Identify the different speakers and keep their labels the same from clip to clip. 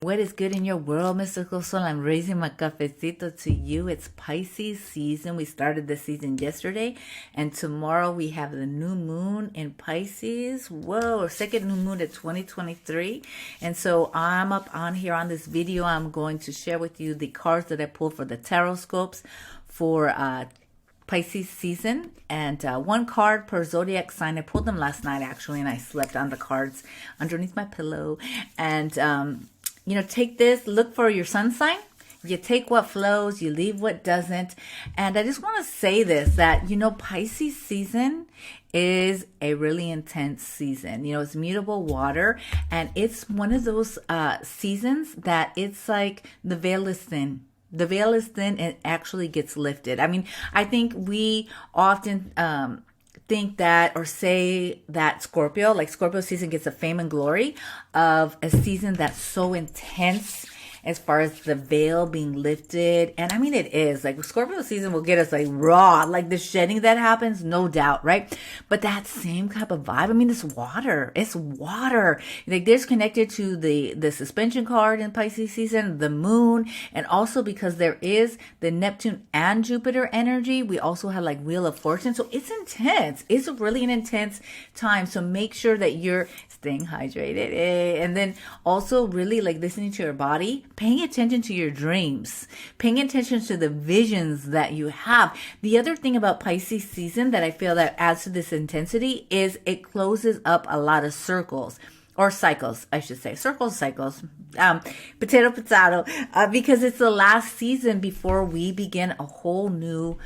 Speaker 1: What is good in your world, Mystical Soul? I'm raising my cafecito to you. It's Pisces season. We started the season yesterday, and tomorrow we have the new moon in Pisces. Whoa, second new moon of 2023. And so I'm up on here on this video. I'm going to share with you the cards that I pulled for the Tarotscopes for Pisces season, and one card per zodiac sign. I pulled them last night actually, and I slept on the cards underneath my pillow. And take this, look for your sun sign. You take what flows, you leave what doesn't. And I just want to say this, that Pisces season is a really intense season. It's mutable water, and it's one of those seasons that it's like the veil is thin. The veil is thin and actually gets lifted. I mean, I think we often think that or say that Scorpio season gets the fame and glory of a season that's so intense as far as the veil being lifted. And I mean, it is like Scorpio season will get us like raw, like the shedding that happens, no doubt, right? But that same type of vibe, I mean, it's water. Like there's connected to the suspension card in Pisces season, the moon, and also because there is the Neptune and Jupiter energy, we also have like Wheel of Fortune. So it's intense. It's really an intense time. So make sure that you're staying hydrated. And then also really like listening to your body, paying attention to your dreams, paying attention to the visions that you have. The other thing about Pisces season that I feel that adds to this intensity is it closes up a lot of circles. Or cycles, I should say. Circles, cycles, potato, because it's the last season before we begin a whole new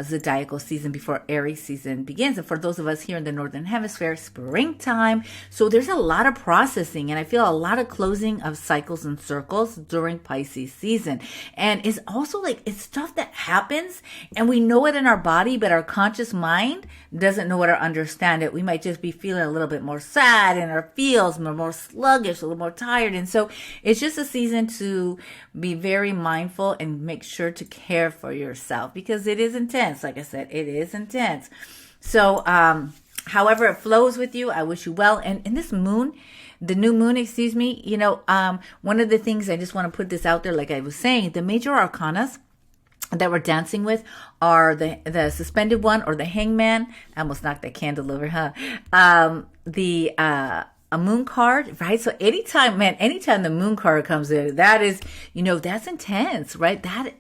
Speaker 1: zodiacal season, before Aries season begins. And for those of us here in the Northern Hemisphere, springtime. So there's a lot of processing, and I feel a lot of closing of cycles and circles during Pisces season. And it's also like, it's stuff that happens and we know it in our body, but our conscious mind doesn't know how to understand it. We might just be feeling a little bit more sad in our feels, more sluggish, a little more tired. And so it's just a season to be very mindful and make sure to care for yourself, because it is intense. Like I said, it is intense. So, however it flows with you, I wish you well. And in this moon, the new moon, one of the things I just want to put this out there, like I was saying, the major arcanas that we're dancing with are the suspended one, or the hangman. I almost knocked that candle over, huh? A moon card, right? So anytime the moon card comes in, that is, that's intense, right? That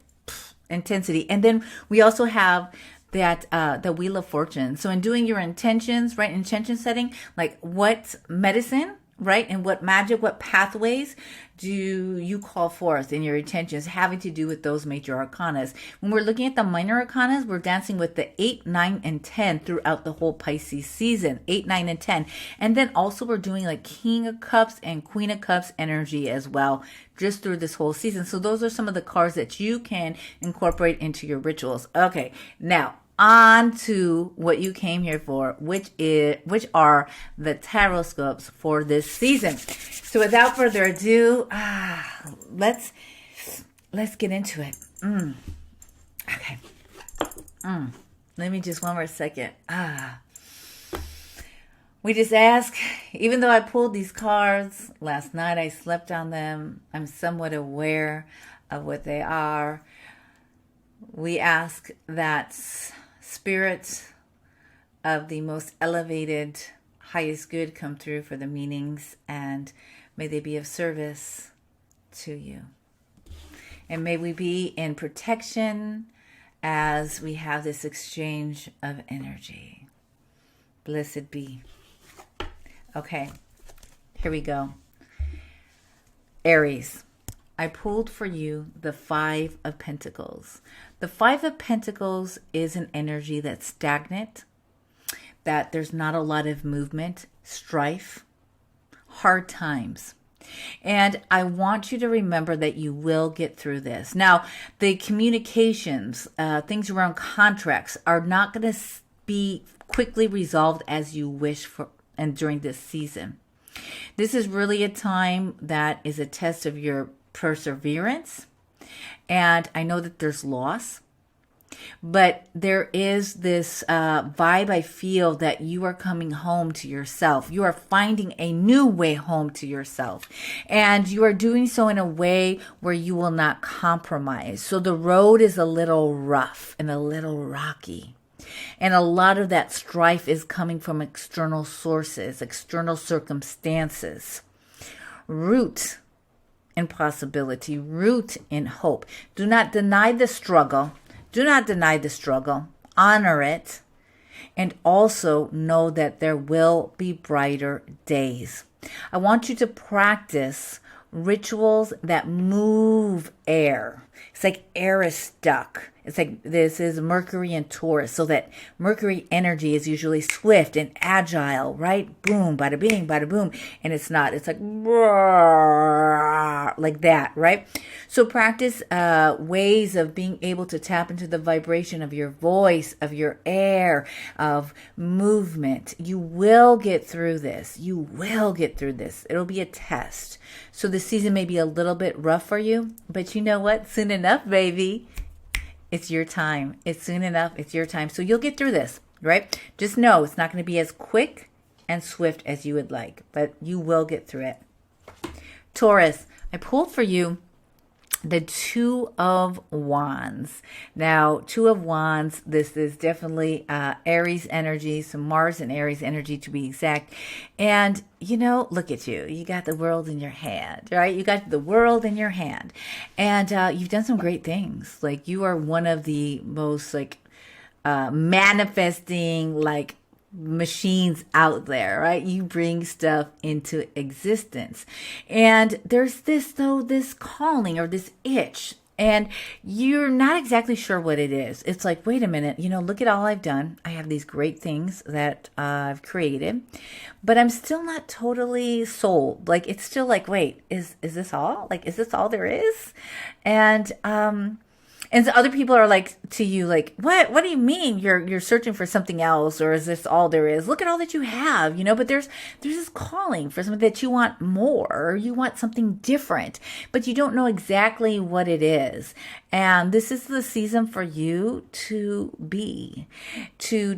Speaker 1: intensity. And then we also have that the Wheel of Fortune. So in doing your intentions, right? Intention setting, like what medicine, right? And what magic, what pathways do you call forth in your intentions having to do with those major arcanas? When we're looking at the minor arcanas, we're dancing with the 8, 9, and 10 throughout the whole Pisces season, 8, 9, and 10. And then also we're doing like King of Cups and Queen of Cups energy as well, just through this whole season. So those are some of the cards that you can incorporate into your rituals. Okay, now on to what you came here for, which are the Tarotscopes for this season. So without further ado, let's get into it. Okay. Let me just one more second. We just ask, even though I pulled these cards last night, I slept on them, I'm somewhat aware of what they are. We ask that spirits of the most elevated, highest good come through for the meanings, and may they be of service to you. And may we be in protection as we have this exchange of energy. Blessed be. Okay, here we go. Aries, I pulled for you the 5 of Pentacles. The 5 of Pentacles is an energy that's stagnant, that there's not a lot of movement, strife, hard times. And I want you to remember that you will get through this. Now, the communications, things around contracts are not going to be quickly resolved as you wish for and during this season. This is really a time that is a test of your perseverance. And I know that there's loss. But there is this vibe I feel that you are coming home to yourself. You are finding a new way home to yourself. And you are doing so in a way where you will not compromise. So the road is a little rough and a little rocky. And a lot of that strife is coming from external sources, external circumstances. Root in possibility, root in hope. Do not deny the struggle. Do not deny the struggle. Honor it. And also know that there will be brighter days. I want you to practice rituals that move air. It's like air is stuck. It's like this is Mercury and Taurus, so that Mercury energy is usually swift and agile, right? Boom, bada bing, bada boom. And it's not. It's like that, right? So practice ways of being able to tap into the vibration of your voice, of your air, of movement. You will get through this. You will get through this. It'll be a test. So the season may be a little bit rough for you, but you know what? Soon enough, baby. It's your time. It's soon enough. It's your time. So you'll get through this, right? Just know it's not going to be as quick and swift as you would like, but you will get through it. Taurus, I pulled for you the Two of Wands. Now, Two of Wands, this is definitely Aries energy, some Mars and Aries energy to be exact. And, you know, look at you. You got the world in your hand, right? You got the world in your hand. And you've done some great things. Like, you are one of the most, manifesting, machines out there, right? You bring stuff into existence. And there's this calling or this itch, and you're not exactly sure what it is. It's like, wait a minute, look at all I've done. I have these great things that I've created, but I'm still not totally sold. Like, it's still like, wait, is this all? Like, is this all there is? And so other people are like to you, like, what do you mean you're searching for something else, or is this all there is? Look at all that you have, but there's this calling for something that you want more, or you want something different, but you don't know exactly what it is. And this is the season for you to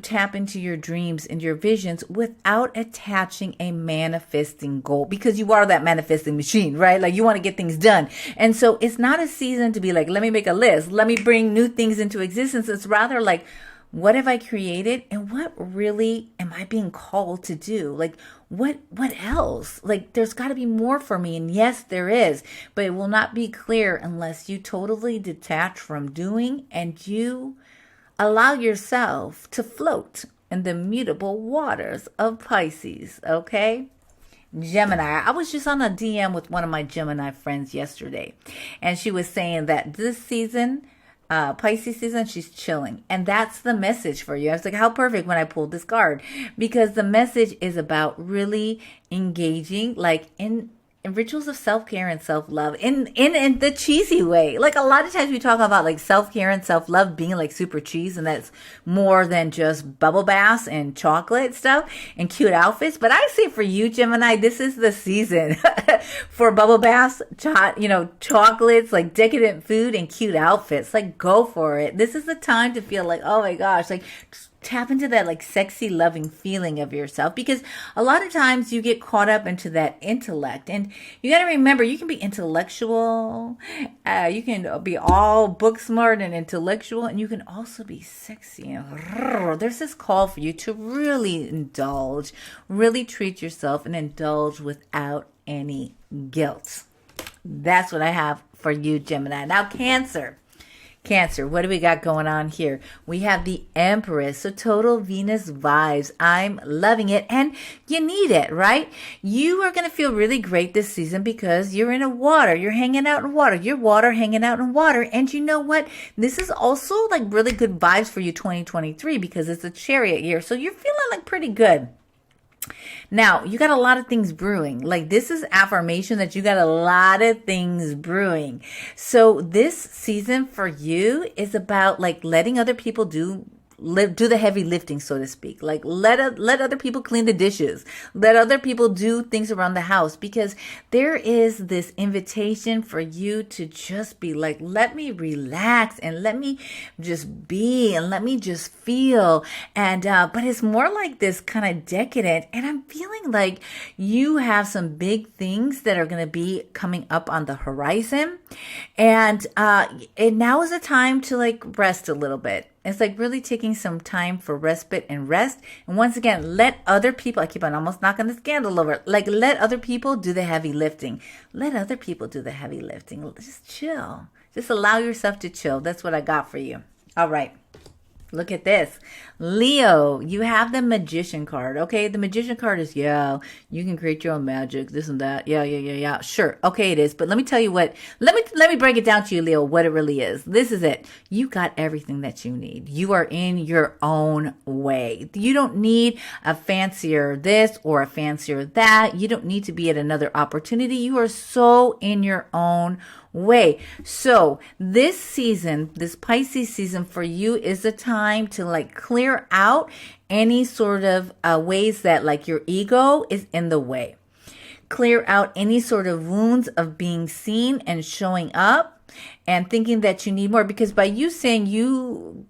Speaker 1: tap into your dreams and your visions without attaching a manifesting goal, because you are that manifesting machine, right? Like, you want to get things done. And so it's not a season to be like, let me make a list. Let me bring new things into existence. It's rather like, what have I created, and what really am I being called to do? Like, what else? Like, there's got to be more for me. And yes, there is, but it will not be clear unless you totally detach from doing and you allow yourself to float in the mutable waters of Pisces, okay? Gemini. I was just on a DM with one of my Gemini friends yesterday, and she was saying that this season, Pisces season, she's chilling. And that's the message for you. I was like, how perfect when I pulled this card, because the message is about really engaging, like, in rituals of self-care and self-love in the cheesy way. Like, a lot of times we talk about like self-care and self-love being like super cheese, and that's more than just bubble baths and chocolate stuff and cute outfits. But I say for you, Gemini, this is the season for bubble baths, chocolates, like decadent food and cute outfits. Like, go for it. This is the time to feel like, oh my gosh, like, tap into that like sexy, loving feeling of yourself, because a lot of times you get caught up into that intellect, and you got to remember, you can be intellectual, you can be all book smart and intellectual, and you can also be sexy. There's this call for you to really indulge, really treat yourself, and indulge without any guilt. That's what I have for you, Gemini. Now, Cancer, what do we got going on here? We have the Empress, so total Venus vibes. I'm loving it, and you need it, right? You are going to feel really great this season because you're in a water. You're hanging out in water. You're water hanging out in water, and you know what? This is also like really good vibes for you 2023 because it's a Chariot year, so you're feeling like pretty good. Now, you got a lot of things brewing. Like, this is affirmation that you got a lot of things brewing. So this season for you is about like letting other people do do the heavy lifting, so to speak. Like let other people clean the dishes. Let other people do things around the house, because there is this invitation for you to just be like, let me relax and let me just be and let me just feel. And but it's more like this kind of decadent, and I'm feeling like you have some big things that are going to be coming up on the horizon, and now is the time to like rest a little bit. It's like really taking some time for respite and rest. And once again, let other people, I keep on almost knocking the scandal over, like let other people do the heavy lifting. Let other people do the heavy lifting. Just chill. Just allow yourself to chill. That's what I got for you. All right. Look at this. Leo, you have the Magician card. Okay, the Magician card is, yeah, you can create your own magic, this and that. Yeah. Sure. Okay, it is. But let me tell you what, let me break it down to you, Leo, what it really is. This is it. You got everything that you need. You are in your own way. You don't need a fancier this or a fancier that. You don't need to be at another opportunity. You are so in your own way. So this season, this Pisces season for you is a time to like clear out any sort of ways that like your ego is in the way. Clear out any sort of wounds of being seen and showing up and thinking that you need more, because by you saying you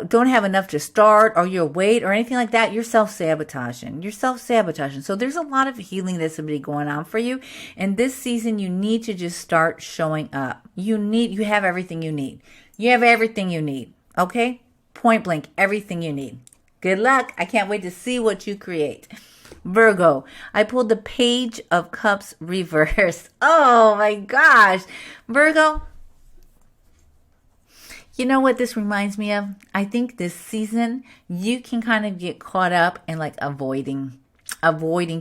Speaker 1: don't have enough to start or your weight or anything like that, you're self-sabotaging. So there's a lot of healing that's going to be going on for you. And this season, you need to just start showing up. You have everything you need. You have everything you need. Okay? Point blank, everything you need. Good luck. I can't wait to see what you create. Virgo, I pulled the Page of Cups reversed. Oh my gosh. Virgo, you know what this reminds me of? I think this season you can kind of get caught up in like avoiding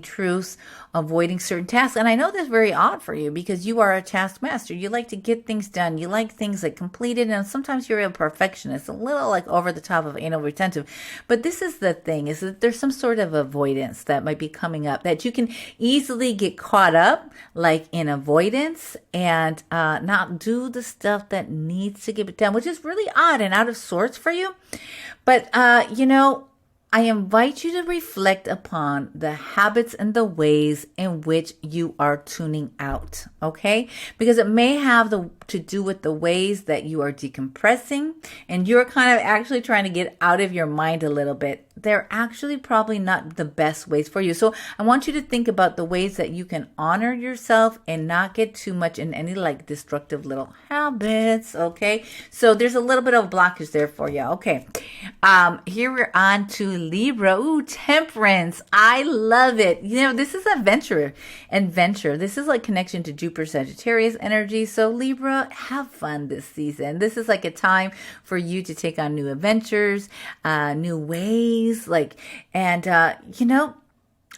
Speaker 1: truths, avoiding certain tasks. And I know that's very odd for you because you are a taskmaster. You like to get things done. You like things like completed. And sometimes you're a perfectionist, a little like over the top of anal retentive. But this is the thing, is that there's some sort of avoidance that might be coming up that you can easily get caught up like in avoidance and not do the stuff that needs to get done, which is really odd and out of sorts for you. But, I invite you to reflect upon the habits and the ways in which you are tuning out, okay? Because it may have to do with the ways that you are decompressing and you're kind of actually trying to get out of your mind a little bit. They're actually probably not the best ways for you. So I want you to think about the ways that you can honor yourself and not get too much in any like destructive little habits, okay? So there's a little bit of blockage there for you, okay? Here we're on to Libra. Ooh, Temperance. I love it. This is adventure. This is like connection to Jupiter Sagittarius energy. So Libra, have fun this season. This is like a time for you to take on new adventures, new ways,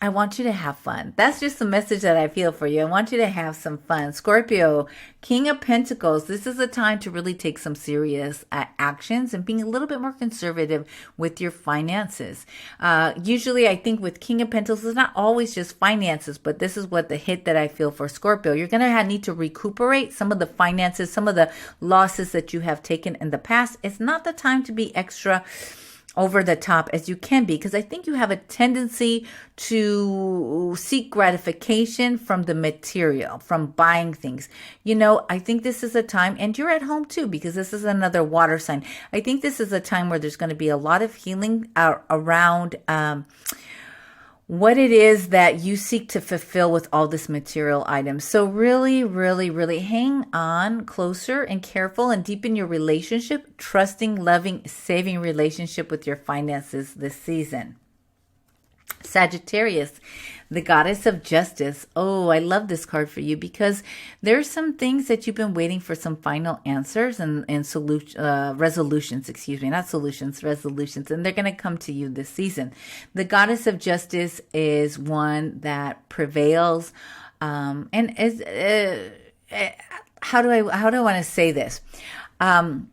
Speaker 1: I want you to have fun. That's just the message that I feel for you. I want you to have some fun. Scorpio, King of Pentacles. This is a time to really take some serious actions and being a little bit more conservative with your finances. Usually, I think with King of Pentacles, it's not always just finances, but this is what the hit that I feel for Scorpio. You're going to need to recuperate some of the finances, some of the losses that you have taken in the past. It's not the time to be extra over the top as you can be, because I think you have a tendency to seek gratification from the material, from buying things. I think this is a time, and you're at home too, because this is another water sign. I think this is a time where there's going to be a lot of healing around what it is that you seek to fulfill with all this material items. So really, really, really hang on closer and careful and deepen your relationship, trusting, loving, saving relationship with your finances this season. Sagittarius, the goddess of justice. Oh, I love this card for you because there's some things that you've been waiting for some final answers and resolutions, resolutions, and they're going to come to you this season. The goddess of justice is one that prevails, and is how do I want to say this? Things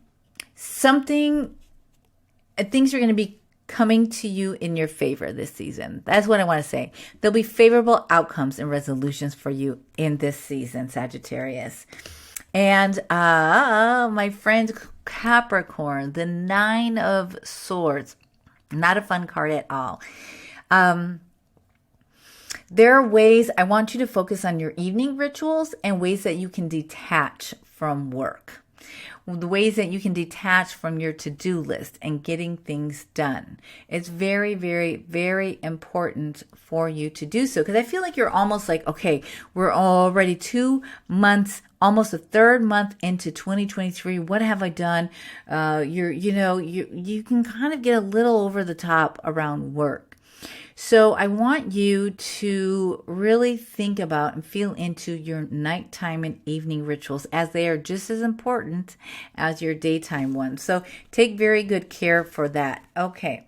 Speaker 1: are going to be coming to you in your favor this season. That's what I want to say. There'll be favorable outcomes and resolutions for you in this season, Sagittarius. And my friend Capricorn, the Nine of Swords, not a fun card at all. There are ways I want you to focus on your evening rituals and ways that you can detach from work. The ways that you can detach from your to-do list and getting things done. It's very, very, very important for you to do so, because I feel like you're almost like, okay, we're already 2 months, almost a third month into 2023. What have I done? You can kind of get a little over the top around work. So I want you to really think about and feel into your nighttime and evening rituals, as they are just as important as your daytime ones. So take very good care for that. Okay.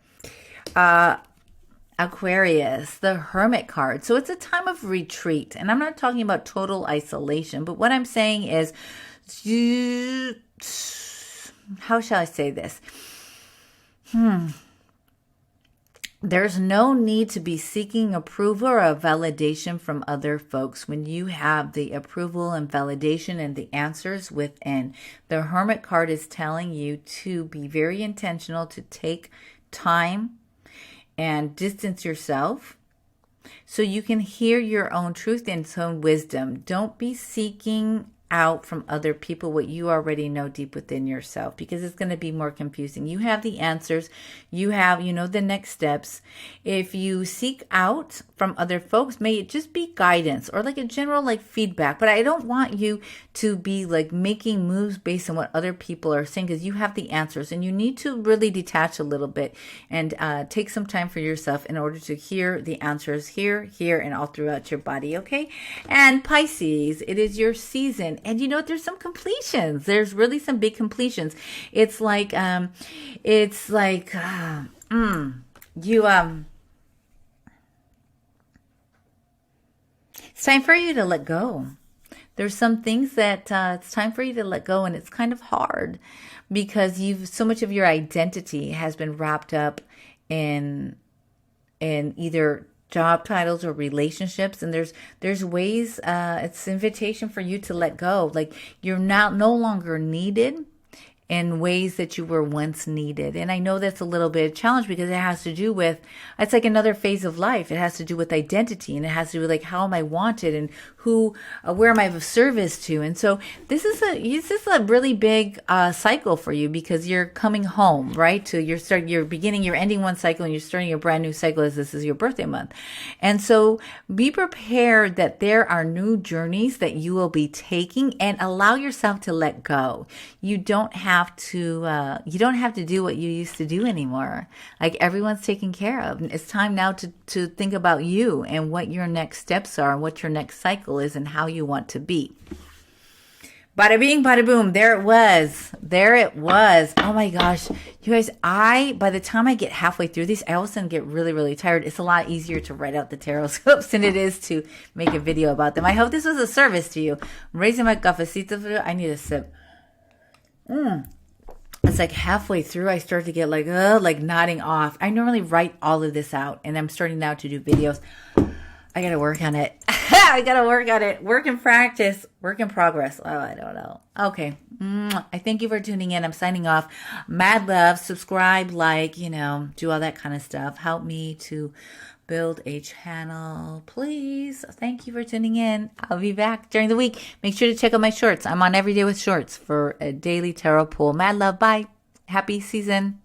Speaker 1: Aquarius, the Hermit card. So it's a time of retreat. And I'm not talking about total isolation, but what I'm saying is, how shall I say this? There's no need to be seeking approval or validation from other folks when you have the approval and validation and the answers within. The Hermit card is telling you to be very intentional, to take time and distance yourself so you can hear your own truth and own wisdom. Don't be seeking out from other people what you already know deep within yourself, because it's going to be more confusing. You have the answers. You know the next steps. If you seek out from other folks, may it just be guidance or like a general like feedback. But I don't want you to be like making moves based on what other people are saying, because you have the answers, and you need to really detach a little bit and take some time for yourself in order to hear the answers here, and all throughout your body. Okay. And Pisces, it is your season. And you know, there's some completions. There's really some big completions. It's like, it's time for you to let go. There's some things that it's time for you to let go, and it's kind of hard because so much of your identity has been wrapped up in either job titles or relationships, and there's ways, it's an invitation for you to let go. Like, you're now no longer needed in ways that you were once needed. And I know that's a little bit of a challenge, because it has to do with, it's like another phase of life. It has to do with identity, and it has to do with like, how am I wanted, and where am I of service to? And so this is a really big cycle for you, because you're coming home, right? You're ending one cycle and you're starting a brand new cycle, as this is your birthday month. And so be prepared that there are new journeys that you will be taking, and allow yourself to let go. You don't have to do what you used to do anymore. Like, everyone's taken care of. It's time now to think about you and what your next steps are, and what your next cycle is, and how you want to be. Bada bing, bada boom. There it was. Oh my gosh. You guys, by the time I get halfway through these, I all of a sudden get really, really tired. It's a lot easier to write out the Tarotscopes than it is to make a video about them. I hope this was a service to you. I'm raising my cafecito for you. I need a sip. It's like halfway through, I start to get like nodding off. I normally write all of this out, and I'm starting now to do videos. I got to work on it. I got to work on it. Work in practice. Work in progress. Oh, I don't know. Okay. I thank you for tuning in. I'm signing off. Mad love. Subscribe, do all that kind of stuff. Help me to build a channel, please. Thank you for tuning in. I'll be back during the week. Make sure to check out my shorts. I'm on Every Day with Shorts for a daily tarot pool. Mad love. Bye. Happy season.